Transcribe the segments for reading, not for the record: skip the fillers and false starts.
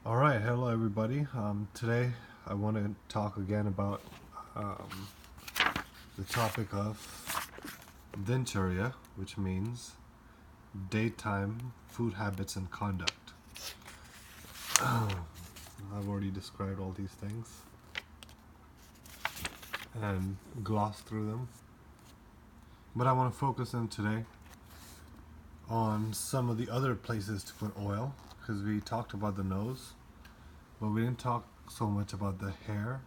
All right, hello everybody. Today I want to talk again about um, the topic of dincharya, which means daytime food habits and conduct. I've already described all these things and glossed through them, but I want to focus in today on some of the other places to put oil because we talked about the nose, but we didn't talk so much about the hair,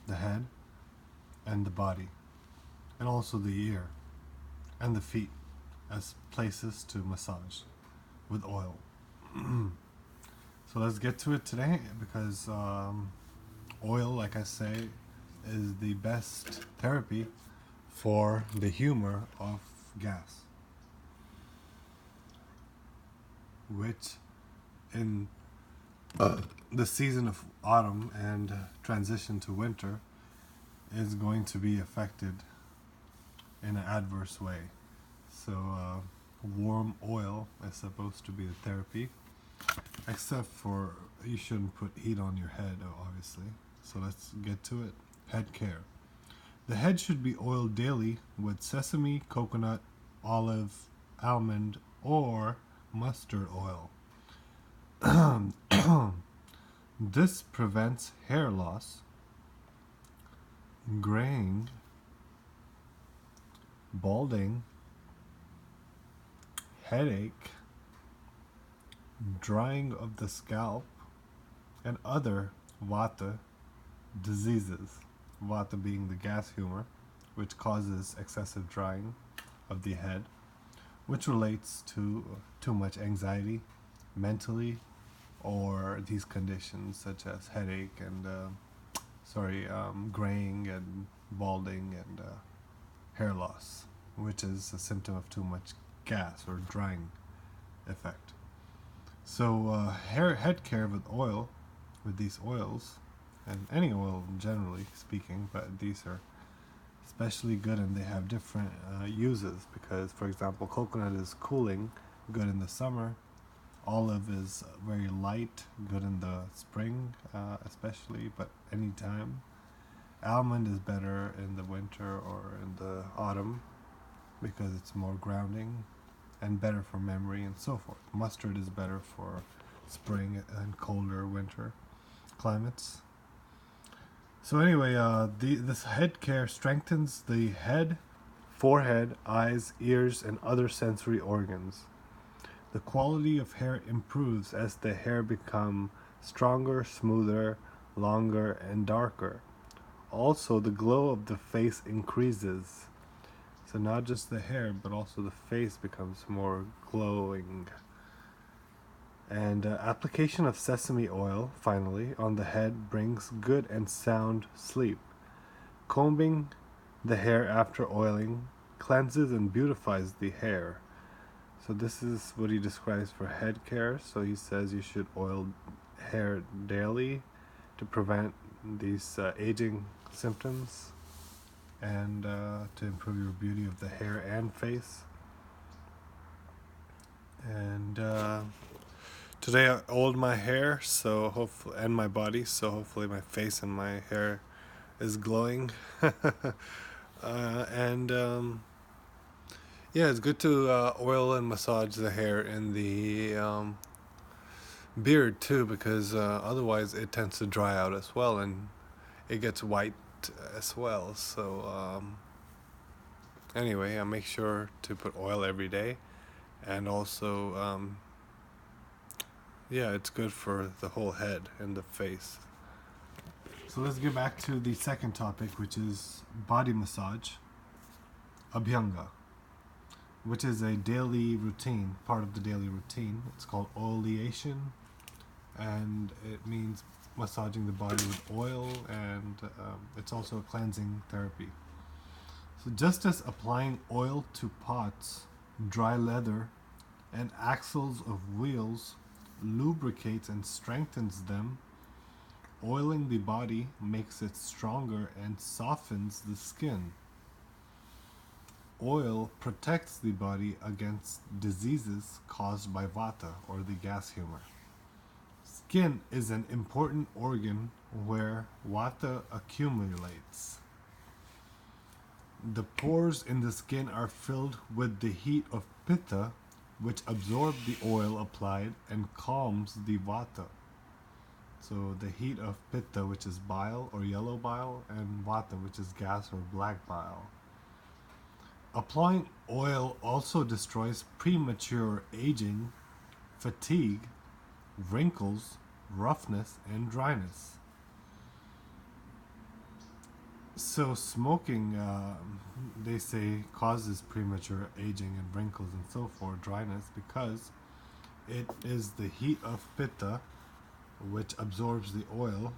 the head, and the body, and also the ear and the feet as places to massage with oil. So let's get to it today because oil, like I say, is the best therapy for the humor of gas, which in the season of autumn and transition to winter is going to be affected in an adverse way. So warm oil is supposed to be the therapy, except for you shouldn't put heat on your head, obviously. So let's get to it. Head care. The head should be oiled daily with sesame, coconut, olive, almond, or mustard oil. This prevents hair loss, graying, balding, headache, drying of the scalp, and other vata diseases. Vata being the gas humor, which causes excessive drying of the head, which relates to too much anxiety mentally, or these conditions such as headache and graying and balding and hair loss, which is a symptom of too much gas or drying effect. So head care with oil, with these oils, and any oil generally speaking, but these are especially good and they have different uses because, for example, coconut is cooling, good in the summer. Olive is very light, good in the spring, especially, but anytime. Almond is better in the winter or in the autumn because it's more grounding and better for memory and so forth. Mustard is better for spring and colder winter climates. So anyway, this head care strengthens the head, forehead, eyes, ears, and other sensory organs. The quality of hair improves as the hair become stronger, smoother, longer, and darker. Also, the glow of the face increases. So not just the hair, but also the face becomes more glowing. And application of sesame oil, finally, on the head brings good and sound sleep. Combing the hair after oiling cleanses and beautifies the hair. So this is what he describes for head care. So he says you should oil hair daily to prevent these aging symptoms and to improve your beauty of the hair and face. And today I oiled my hair, so hopefully, and my body, so hopefully my face and my hair is glowing. And yeah, it's good to oil and massage the hair in the beard too, because otherwise it tends to dry out as well, and it gets white as well. So anyway, I make sure to put oil every day, and also yeah, it's good for the whole head and the face. So let's get back to the second topic, which is body massage, Abhyanga, which is a daily routine, part of the daily routine. It's called oelation, and it means massaging the body with oil, and it's also a cleansing therapy. So just as applying oil to pots, dry leather, and axles of wheels lubricates and strengthens them, oiling the body makes it stronger and softens the skin. Oil protects the body against diseases caused by vata, or the gas humor. skin is an important organ where vata accumulates. The pores in the skin are filled with the heat of pitta, which absorbs the oil applied and calms the vata. So the heat of pitta, which is bile or yellow bile, and vata, which is gas or black bile. Applying oil also destroys premature aging, fatigue, wrinkles, roughness, and dryness. So smoking, they say, causes premature aging and wrinkles and so forth, dryness, because it is the heat of pitta which absorbs the oil,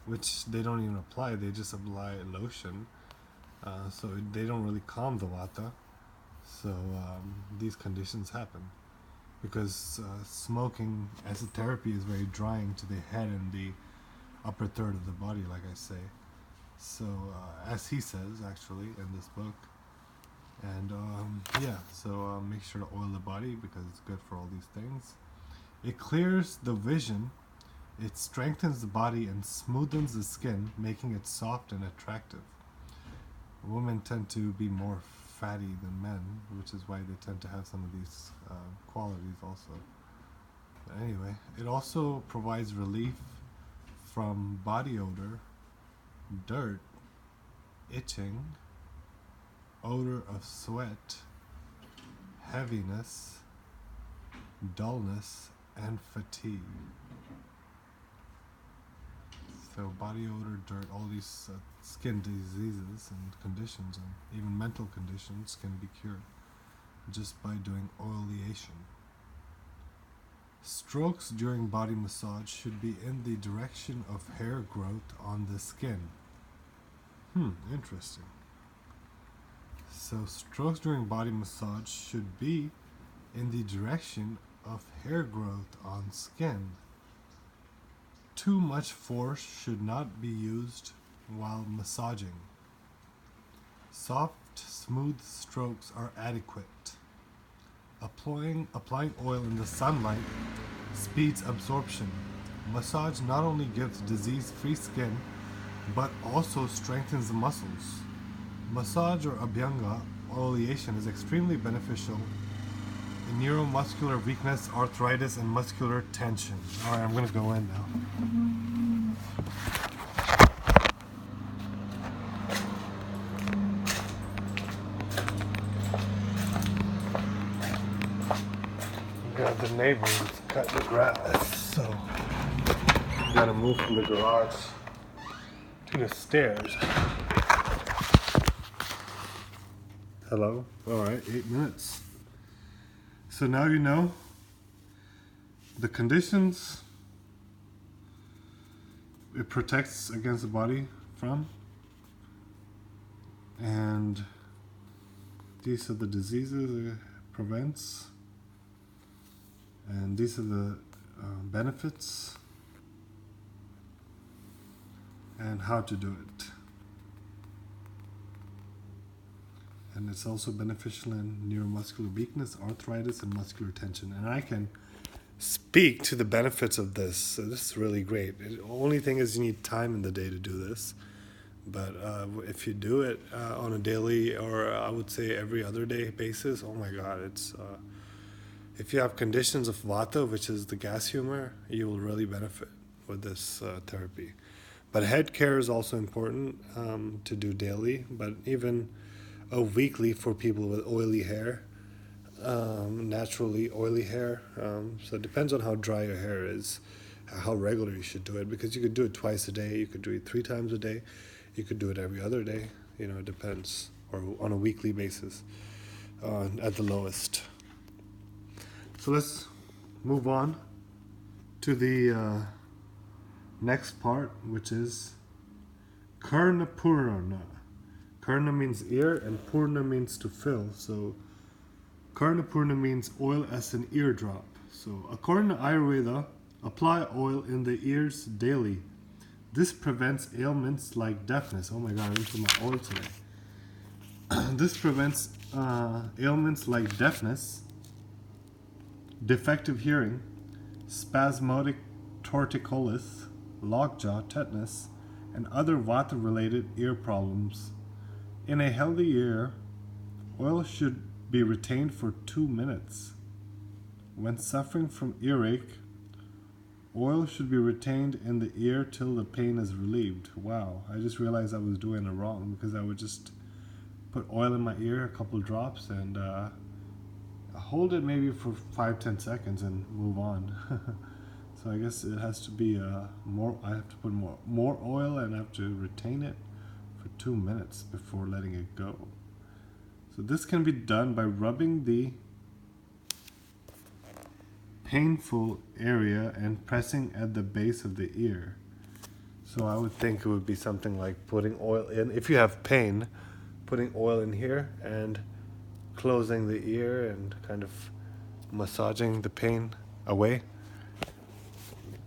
which they don't even apply, they just apply lotion. So they don't really calm the vata. So these conditions happen because smoking as a therapy is very drying to the head and the upper third of the body, like I say. So as he says actually in this book. And so make sure to oil the body because it's good for all these things. It clears the vision. It strengthens the body and smoothens the skin, making it soft and attractive. Women tend to be more fatty than men, which is why they tend to have some of these qualities also. But anyway, it also provides relief from body odor, dirt, itching, odor of sweat, heaviness, dullness, and fatigue. So body odor, dirt, all these skin diseases and conditions and even mental conditions can be cured just by doing oelation. Strokes during body massage should be in the direction of hair growth on the skin. Interesting. So strokes during body massage should be in the direction of hair growth on skin. Too much force should not be used while massaging. Soft, smooth strokes are adequate. Applying oil in the sunlight speeds absorption. Massage not only gives disease-free skin, but also strengthens the muscles. Massage or Abhyanga oelation is extremely beneficial in neuromuscular weakness, arthritis, and muscular tension. Alright, I'm going to go in now. Got the neighbors cutting the grass, so gotta move from the garage to the stairs. Hello? Alright, 8 minutes. So now you know the conditions it protects against the body from, and these are the diseases it prevents, and these are the benefits and how to do it. And it's also beneficial in neuromuscular weakness, arthritis, and muscular tension. And I can speak to the benefits of this. So this is really great. The only thing is you need time in the day to do this. But if you do it on a daily, or I would say every other day basis, oh my God, it's if you have conditions of vata, which is the gas humor, you will really benefit with this therapy. But head care is also important to do daily, but even weekly for people with oily hair, naturally oily hair. So it depends on how dry your hair is, how regular you should do it, because you could do it twice a day, you could do it 3 times a day, you could do it every other day, it depends, or on a weekly basis at the lowest. So let's move on to the next part, which is Karna Purana. Karna means ear and Purna means to fill. So Karna Purna means oil as an eardrop. So according to Ayurveda, apply oil in the ears daily. This prevents ailments like deafness. Oh my God, I didn't put my oil today. This prevents ailments like deafness, defective hearing, spasmodic torticollis, lockjaw, tetanus, and other vata-related ear problems. In a healthy ear, oil should be retained for 2 minutes. When suffering from earache, oil should be retained in the ear till the pain is relieved. Wow, I just realized I was doing it wrong, because I would just put oil in my ear, a couple drops, and hold it maybe for 5-10 seconds and move on. So I guess it has to be more. I have to put more oil, and I have to retain it for 2 minutes before letting it go. So this can be done by rubbing the painful area and pressing at the base of the ear. So I would think it would be something like putting oil in. If you have pain, putting oil in here and closing the ear and kind of massaging the pain away.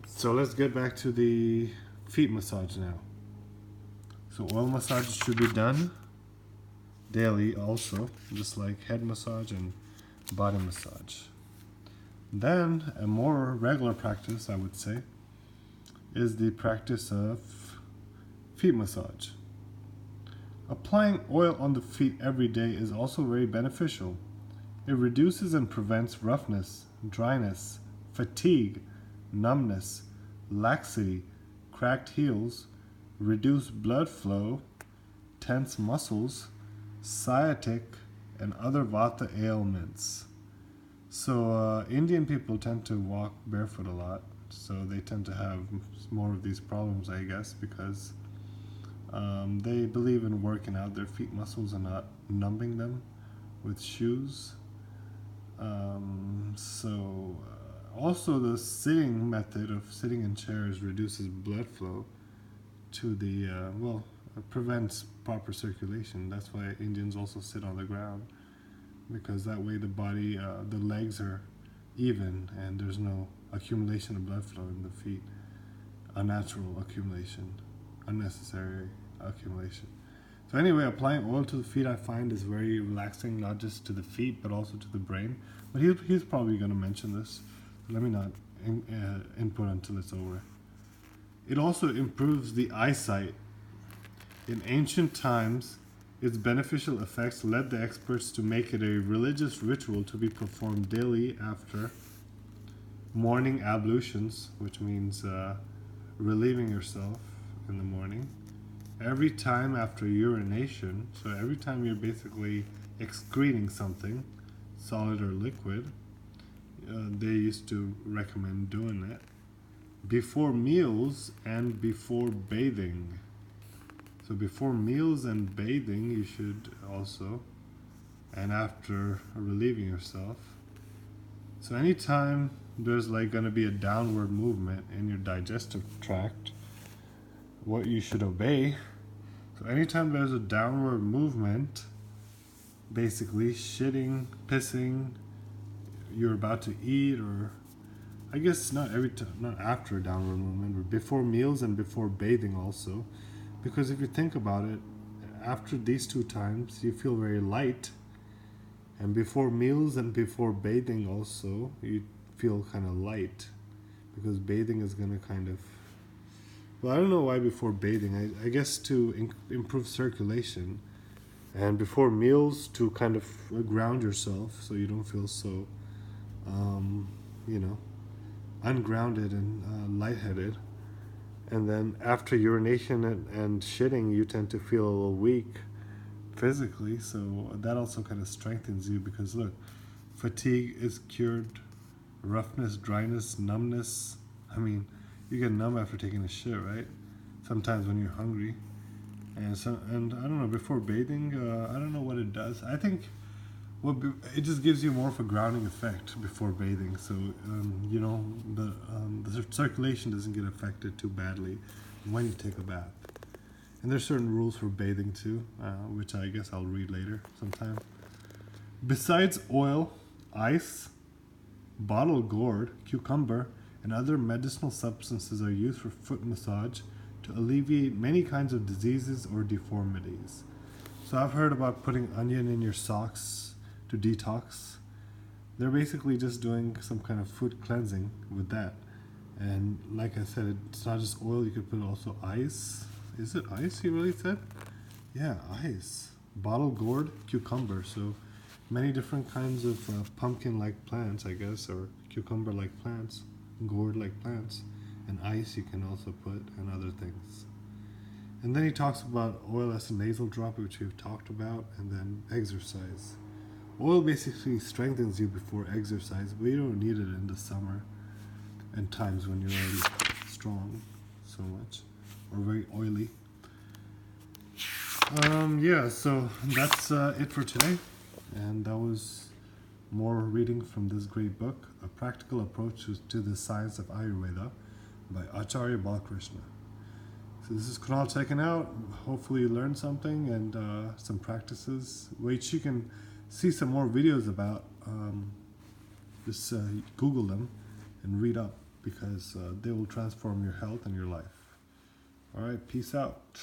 So let's get back to the feet massage now. So oil massage should be done daily also, just like head massage and body massage. Then a more regular practice, I would say, is the practice of feet massage. Applying oil on the feet every day is also very beneficial. It reduces and prevents roughness, dryness, fatigue, numbness, laxity, cracked heels, reduced blood flow, tense muscles, sciatic, and other vata ailments. So Indian people tend to walk barefoot a lot, so they tend to have more of these problems, I guess, because they believe in working out their feet muscles and not numbing them with shoes. Also the sitting method of sitting in chairs reduces blood flow to the, it prevents proper circulation. That's why Indians also sit on the ground, because that way the body, the legs are even and there's no accumulation of blood flow in the feet. Unnatural accumulation, unnecessary accumulation. So anyway, applying oil to the feet I find is very relaxing, not just to the feet but also to the brain. But he's probably going to mention this. Let me not input until it's over. It also improves the eyesight. In ancient times, its beneficial effects led the experts to make it a religious ritual to be performed daily after morning ablutions, which means relieving yourself in the morning. Every time after urination, so every time you're basically excreting something, solid or liquid, they used to recommend doing it. Before meals and before bathing. So before meals and bathing, you should also, and after relieving yourself. So anytime there's like going to be a downward movement in your digestive tract, what you should obey. So anytime there's a downward movement, basically shitting, pissing, you're about to eat, or I guess not after a downward movement, but before meals and before bathing also. Because if you think about it, after these two times, you feel very light. And before meals and before bathing also, you feel kind of light. Because bathing is going to kind of... Well, I don't know why before bathing. I guess to improve circulation. And before meals, to kind of ground yourself so you don't feel so, ungrounded and lightheaded. And then after urination and shitting, you tend to feel a little weak physically. So that also kind of strengthens you, because look, fatigue is cured, roughness, dryness, numbness. I mean, you get numb after taking a shit, right? Sometimes when you're hungry. And I don't know, before bathing, I don't know what it does. I think it just gives you more of a grounding effect before bathing. So, the circulation doesn't get affected too badly when you take a bath. And there's certain rules for bathing too, which I guess I'll read later sometime. Besides oil, ice, bottle gourd, cucumber, and other medicinal substances are used for foot massage to alleviate many kinds of diseases or deformities. So I've heard about putting onion in your socks to detox. They're basically just doing some kind of foot cleansing with that. And like I said, it's not just oil, you could put also ice. Is it ice, he really said? Yeah, ice. Bottle gourd, cucumber. So many different kinds of pumpkin-like plants, I guess, or cucumber-like plants, gourd-like plants. And ice you can also put, and other things. And then he talks about oil as a nasal drop, which we've talked about, and then exercise. Oil basically strengthens you before exercise, but you don't need it in the summer and times when you're already strong so much, or very oily. Yeah, so that's it for today. And that was more reading from this great book, A Practical Approach to the Science of Ayurveda by Acharya Balakrishna. So this is Kunal checking out. Hopefully you learned something and some practices, which you can see some more videos about. Just Google them and read up, because they will transform your health and your life. All right, peace out.